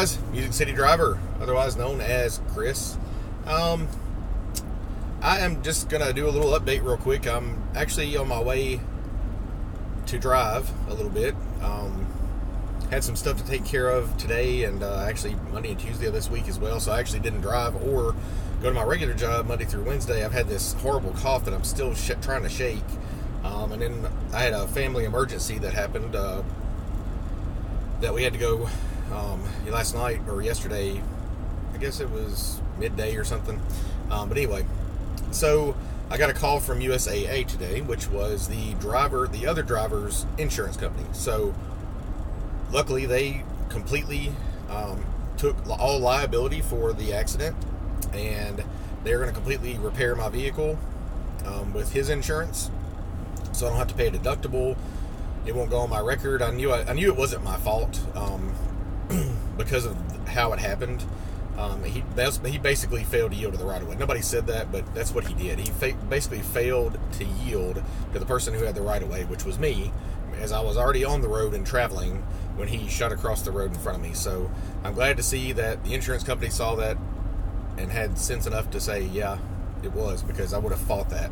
guys, Music City Driver, otherwise known as Chris. I am just going to do a little update real quick. I'm actually on my way to drive a little bit. Had some stuff to take care of today and actually Monday and Tuesday of this week as well, so I actually didn't drive or go to my regular job Monday through Wednesday. I've had this horrible cough that I'm still trying to shake, and then I had a family emergency that happened that we had to go last night or yesterday. I guess it was midday or something, but anyway, so I got a call from USAA today, which was the other driver's insurance company. So luckily, they completely took all liability for the accident, and they're going to completely repair my vehicle with his insurance, so I don't have to pay a deductible. It won't go on my record. I knew it wasn't my fault because of how it happened. He basically failed to yield to the right of way. Nobody said that, but that's what he did. He basically failed to yield to the person who had the right of way, which was me, as I was already on the road and traveling when he shot across the road in front of me. So I'm glad to see that the insurance company saw that and had sense enough to say, yeah, it was, because I would have fought that.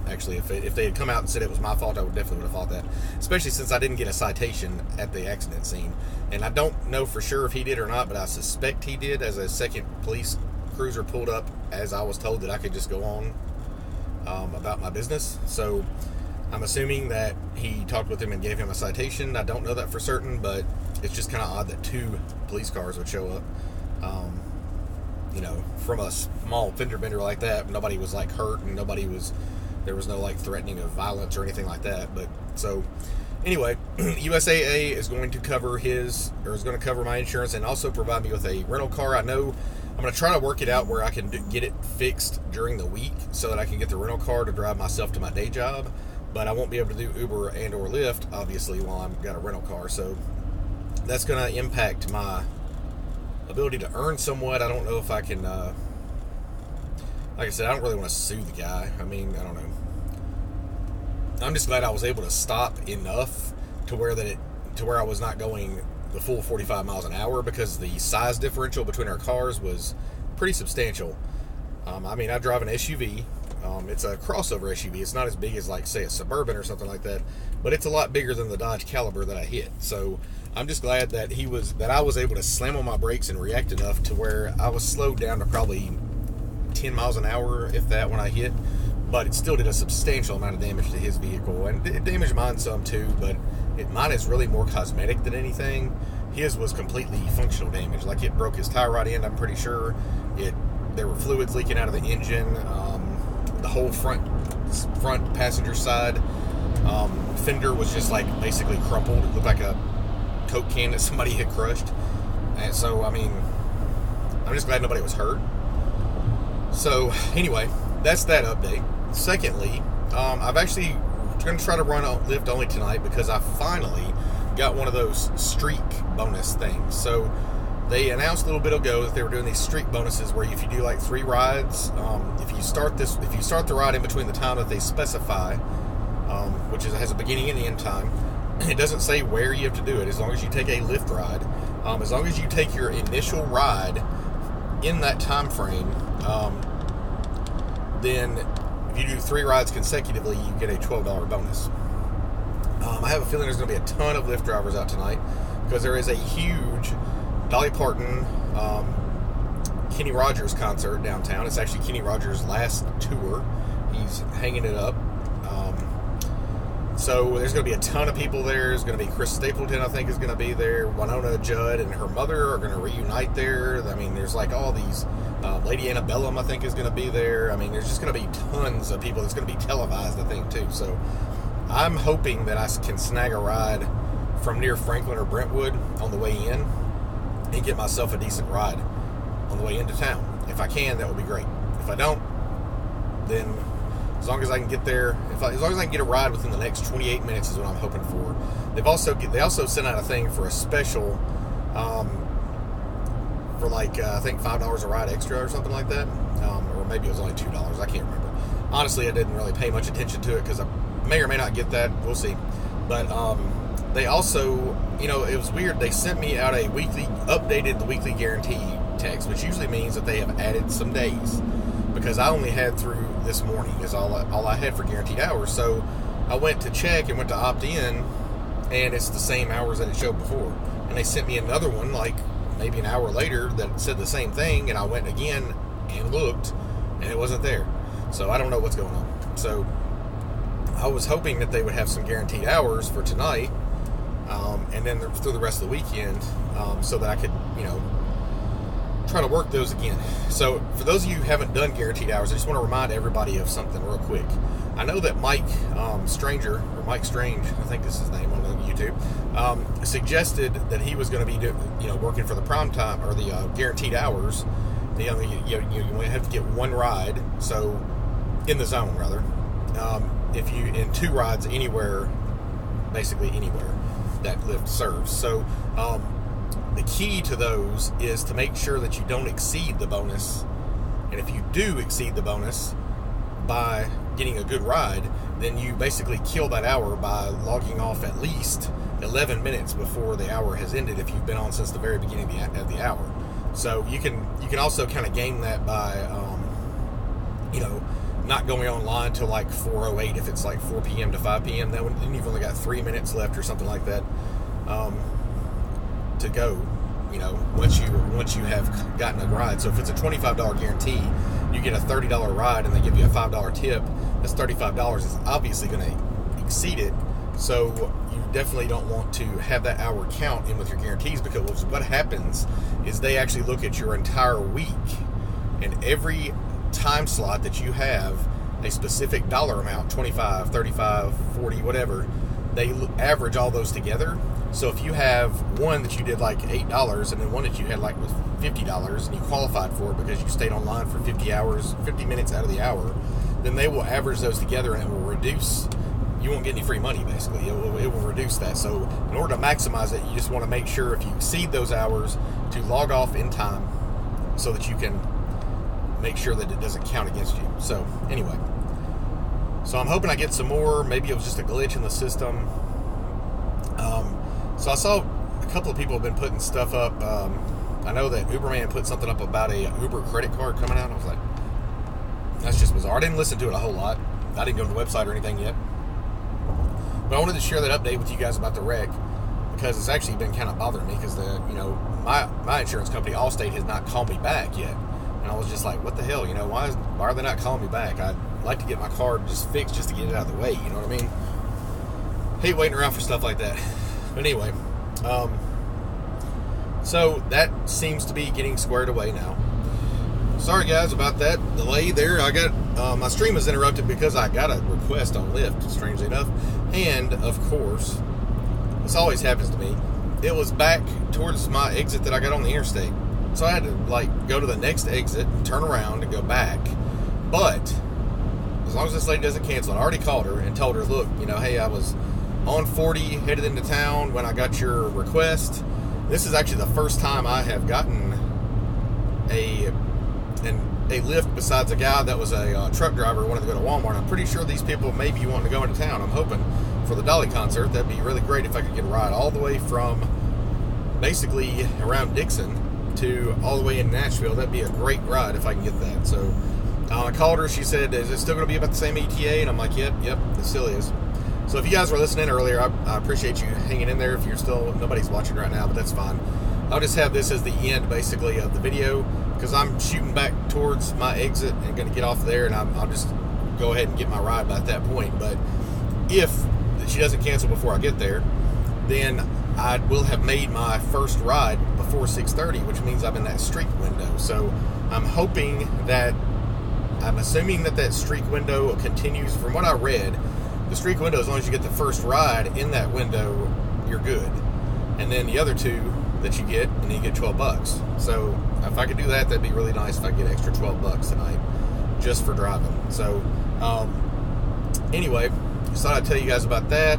Actually, if they had come out and said it was my fault, I definitely would have fought that, especially since I didn't get a citation at the accident scene. And I don't know for sure if he did or not, but I suspect he did, as a second police cruiser pulled up as I was told that I could just go on about my business. So I'm assuming that he talked with him and gave him a citation. I don't know that for certain, but it's just kind of odd that two police cars would show up. From a small fender bender like that. Nobody was like hurt, and there was no like threatening of violence or anything like that. But so anyway, USAA is going to cover my insurance and also provide me with a rental car. I know I'm going to try to work it out where I can get it fixed during the week so that I can get the rental car to drive myself to my day job. But I won't be able to do Uber and or Lyft, obviously, while I've got a rental car. So that's going to impact my ability to earn somewhat. I don't know if I can, like I said, I don't really want to sue the guy. I mean, I don't know. I'm just glad I was able to stop enough to where I was not going the full 45 miles an hour, because the size differential between our cars was pretty substantial. I drive an SUV. It's a crossover SUV. It's not as big as, like, say, a Suburban or something like that, but it's a lot bigger than the Dodge Caliber that I hit. So I'm just glad that I was able to slam on my brakes and react enough to where I was slowed down to probably 10 miles an hour, if that, when I hit. But it still did a substantial amount of damage to his vehicle, and it damaged mine some too, but mine is really more cosmetic than anything. His was completely functional damage. Like, it broke his tie rod end, I'm pretty sure. There were fluids leaking out of the engine. The whole front passenger side fender was just like basically crumpled. It looked like a Coke can that somebody had crushed. And so, I'm just glad nobody was hurt. So anyway, that's that update. Secondly, I've actually going to try to run Lyft only tonight, because I finally got one of those streak bonus things. So they announced a little bit ago that they were doing these streak bonuses where if you do like 3 rides, if you start the ride in between the time that they specify, which has a beginning and end time, it doesn't say where you have to do it. As long as you take a Lyft ride, as long as you take your initial ride in that time frame, then if you do 3 rides consecutively, you get a $12 bonus. I have a feeling there's going to be a ton of Lyft drivers out tonight, because there is a huge Dolly Parton, Kenny Rogers concert downtown. It's actually Kenny Rogers' last tour. He's hanging it up. So there's going to be a ton of people there. There's going to be Chris Stapleton, I think, is going to be there. Winona Judd and her mother are going to reunite there. There's like all these. Lady Antebellum, I think, is going to be there. There's just going to be tons of people. It's going to be televised, I think, too. So I'm hoping that I can snag a ride from near Franklin or Brentwood on the way in and get myself a decent ride on the way into town. If I can, that would be great. If I don't, then as long as I can get there, as long as I can get a ride within the next 28 minutes is what I'm hoping for. They also sent out a thing for a special, for like I think $5 a ride extra or something like that, or maybe it was only $2. I can't remember. Honestly, I didn't really pay much attention to it because I may or may not get that. We'll see. But they also, it was weird. They sent me out a updated the weekly guarantee text, which usually means that they have added some days, because I only had through this morning is all I had for guaranteed hours. So I went to check and went to opt in, and it's the same hours that it showed before. And they sent me another one like maybe an hour later that said the same thing, and I went again and looked, and it wasn't there. So I don't know what's going on. So I was hoping that they would have some guaranteed hours for tonight, and then through the rest of the weekend, so that I could, try to work those again. So for those of you who haven't done guaranteed hours, I just want to remind everybody of something real quick. I know that Mike Strange, I think is his name on YouTube, suggested that he was going to be working for the prime time or the guaranteed hours. You only have to get one ride, so in the zone rather. If you in 2 rides anywhere, basically anywhere that Lyft serves. So the key to those is to make sure that you don't exceed the bonus. And if you do exceed the bonus by getting a good ride, then you basically kill that hour by logging off at least 11 minutes before the hour has ended if you've been on since the very beginning of the hour. So you can also kind of game that by not going online till like 4:08 if it's like 4 p.m. to 5 p.m. Then you've only got 3 minutes left or something like that to go. Once you have gotten a ride. So if it's a $25 guarantee, you get a $30 ride and they give you a $5 tip. That's $35 is obviously going to exceed it. So you definitely don't want to have that hour count in with your guarantees, because what happens is they actually look at your entire week, and every time slot that you have a specific dollar amount, 25, 35, 40, whatever, they average all those together. So if you have one that you did like $8 and then one that you had like was $50 and you qualified for it because you stayed online for 50 minutes out of the hour, then they will average those together and it will reduce. You won't get any free money, basically. It will reduce that. So in order to maximize it, you just want to make sure if you exceed those hours to log off in time so that you can make sure that it doesn't count against you. So anyway, so I'm hoping I get some more. Maybe it was just a glitch in the system. So I saw a couple of people have been putting stuff up. I know that Uberman put something up about a Uber credit card coming out. I was like, that's just bizarre. I didn't listen to it a whole lot. I didn't go to the website or anything yet. But I wanted to share that update with you guys about the wreck, because it's actually been kind of bothering me, because my insurance company, Allstate, has not called me back yet. And I was just like, what the hell? Why are they not calling me back? I'd like to get my card just fixed just to get it out of the way. You know what I mean? Hate waiting around for stuff like that. But anyway, so that seems to be getting squared away now. Sorry guys about that delay there. I got my stream was interrupted because I got a request on Lyft, strangely enough, and of course, this always happens to me. It was back towards my exit that I got on the interstate, so I had to go to the next exit, turn around, and go back. But as long as this lady doesn't cancel, I already called her and told her, look, hey, I was on 40 headed into town when I got your request. This is actually the first time I have gotten a Lyft besides a guy that was a truck driver who wanted to go to Walmart. I'm pretty sure these people maybe want to go into town. I'm hoping for the Dolly concert. That'd be really great if I could get a ride all the way from basically around Dixon to all the way in Nashville. That'd be a great ride if I can get that. So I called her. She said, is it still going to be about the same ETA? And I'm like, yep, it still is. So if you guys were listening earlier, I appreciate you hanging in there. If you're still, nobody's watching right now, but that's fine. I'll just have this as the end, basically, of the video, because I'm shooting back towards my exit and going to get off there, and I'll just go ahead and get my ride by that point. But if she doesn't cancel before I get there, then I will have made my first ride before 6:30, which means I'm in that streak window. So I'm assuming that streak window continues. From what I read, the streak window, as long as you get the first ride in that window, you're good. And then the other two that you get, and you get $12. So if I could do that, that'd be really nice if I could get extra $12 tonight just for driving. So anyway, just thought I'd tell you guys about that.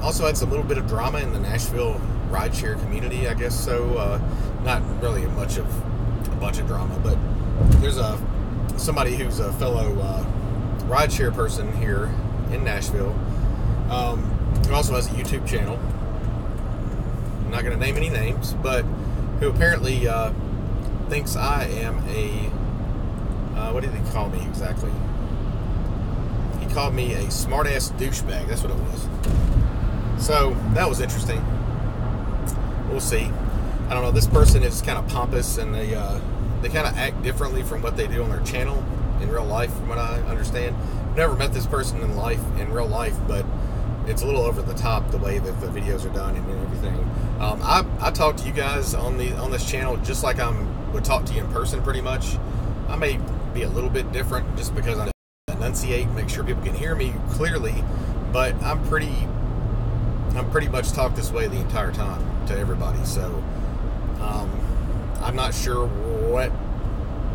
Also had some little bit of drama in the Nashville rideshare community, I guess. So not really a bunch of drama, but there's somebody who's a fellow rideshare person here in Nashville, Who also has a YouTube channel. I'm not going to name any names, but who apparently thinks I am a what did he call me exactly? He called me a smart-ass douchebag. That's what it was. So that was interesting. We'll see. I don't know. This person is kind of pompous, and they kind of act differently from what they do on their channel in real life, from what I understand. I've never met this person in real life, but it's a little over the top the way that the videos are done and everything. I talk to you guys on this channel just like I would talk to you in person, pretty much. I may be a little bit different just because I enunciate and make sure people can hear me clearly, but I'm pretty much talk this way the entire time to everybody. So I'm not sure what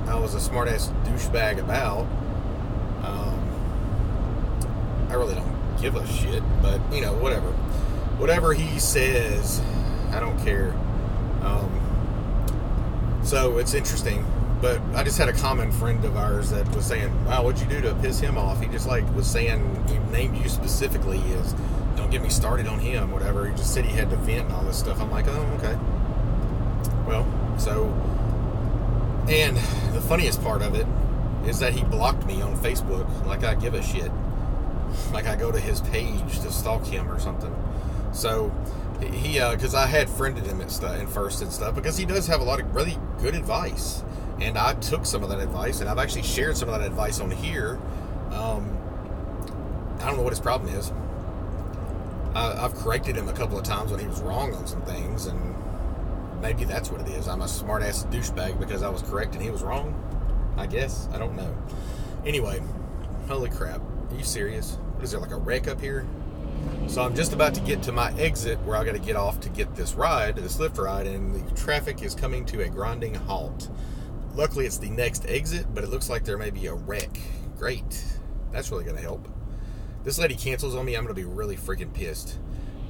I was a smart-ass douchebag about. I really don't give a shit, but you know, whatever he says, I don't care. So it's interesting, but I just had a common friend of ours that was saying, wow, what'd you do to piss him off? He just was saying, he named you specifically as, don't get me started on him, whatever. He just said he had to vent and all this stuff. I'm like, oh, okay. Well, so, and the funniest part of it is that he blocked me on Facebook, like I give a shit. Like I go to his page to stalk him or something. So he, because I had friended him at first and stuff, because he does have a lot of really good advice, and I took some of that advice, and I've actually shared some of that advice on here. I don't know what his problem is. I've corrected him a couple of times when he was wrong on some things, and maybe that's what it is. I'm a smart-ass douchebag because I was correct and he was wrong, I guess. I don't know. Anyway, holy crap. Are you serious? What is there, like a wreck up here? So I'm just about to get to my exit where I got to get off to get this Lyft ride, and the traffic is coming to a grinding halt. Luckily, it's the next exit, but it looks like there may be a wreck. Great. That's really going to help. This lady cancels on me, I'm going to be really freaking pissed.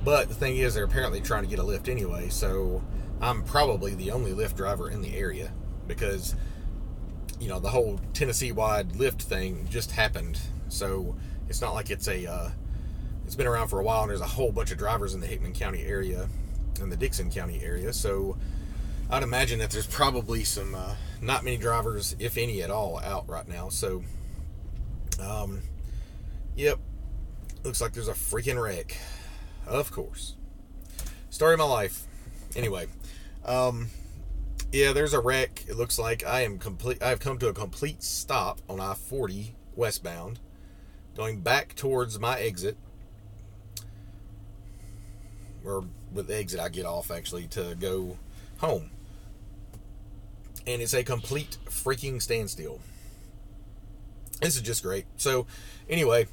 But the thing is, they're apparently trying to get a Lyft anyway, so I'm probably the only Lyft driver in the area, because, you know, the whole Tennessee-wide Lyft thing just happened. So it's not like it's been around for a while and there's a whole bunch of drivers in the Hickman County area and the Dixon County area. So I'd imagine that there's probably some not many drivers, if any at all, out right now. So yep, looks like there's a freaking wreck. Of course. Story of my life. Anyway, yeah, there's a wreck. It looks like I've come to a complete stop on I-40 westbound, going back towards my exit, or with the exit I get off actually to go home, and it's a complete freaking standstill. This is just great. So anyway,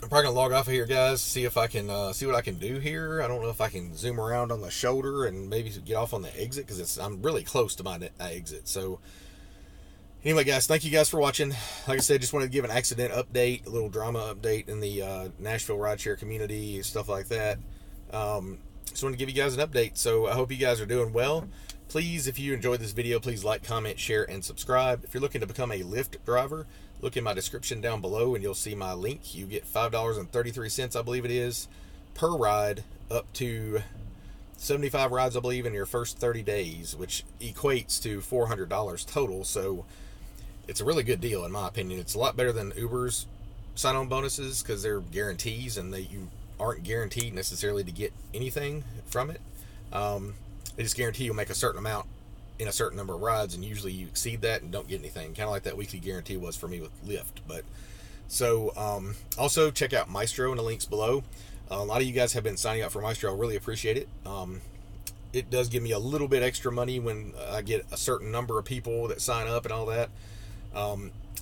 I'm probably gonna log off of here, guys, see if I can see what I can do here. I don't know if I can zoom around on the shoulder and maybe get off on the exit, because I'm really close to my exit. So anyway, guys, thank you guys for watching. Like I said, just wanted to give an accident update, a little drama update in the Nashville rideshare community, stuff like that. Just wanted to give you guys an update. So I hope you guys are doing well. Please, if you enjoyed this video, please like, comment, share, and subscribe. If you're looking to become a Lyft driver, look in my description down below and you'll see my link. You get $5.33, I believe it is, per ride, up to 75 rides, I believe, in your first 30 days, which equates to $400 total. So it's a really good deal, in my opinion. It's a lot better than Uber's sign-on bonuses, because they're guarantees, and you aren't guaranteed necessarily to get anything from it. They just guarantee you'll make a certain amount in a certain number of rides, and usually you exceed that and don't get anything, kind of like that weekly guarantee was for me with Lyft. But so also check out Mystro in the links below. A lot of you guys have been signing up for Mystro. I really appreciate it. It does give me a little bit extra money when I get a certain number of people that sign up and all that.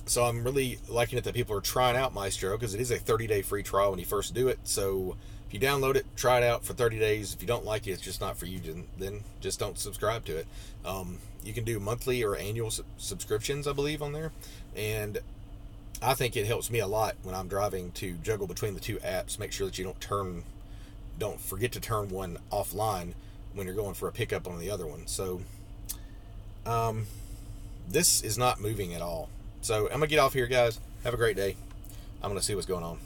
So I'm really liking it that people are trying out Mystro, because it is a 30-day free trial when you first do it. So if you download it, try it out for 30 days. If you don't like it, it's just not for you, then just don't subscribe to it. You can do monthly or annual subscriptions, I believe, on there. And I think it helps me a lot when I'm driving to juggle between the two apps. Make sure that you don't forget to turn one offline when you're going for a pickup on the other one. So this is not moving at all. So I'm gonna get off here, guys. Have a great day. I'm gonna see what's going on.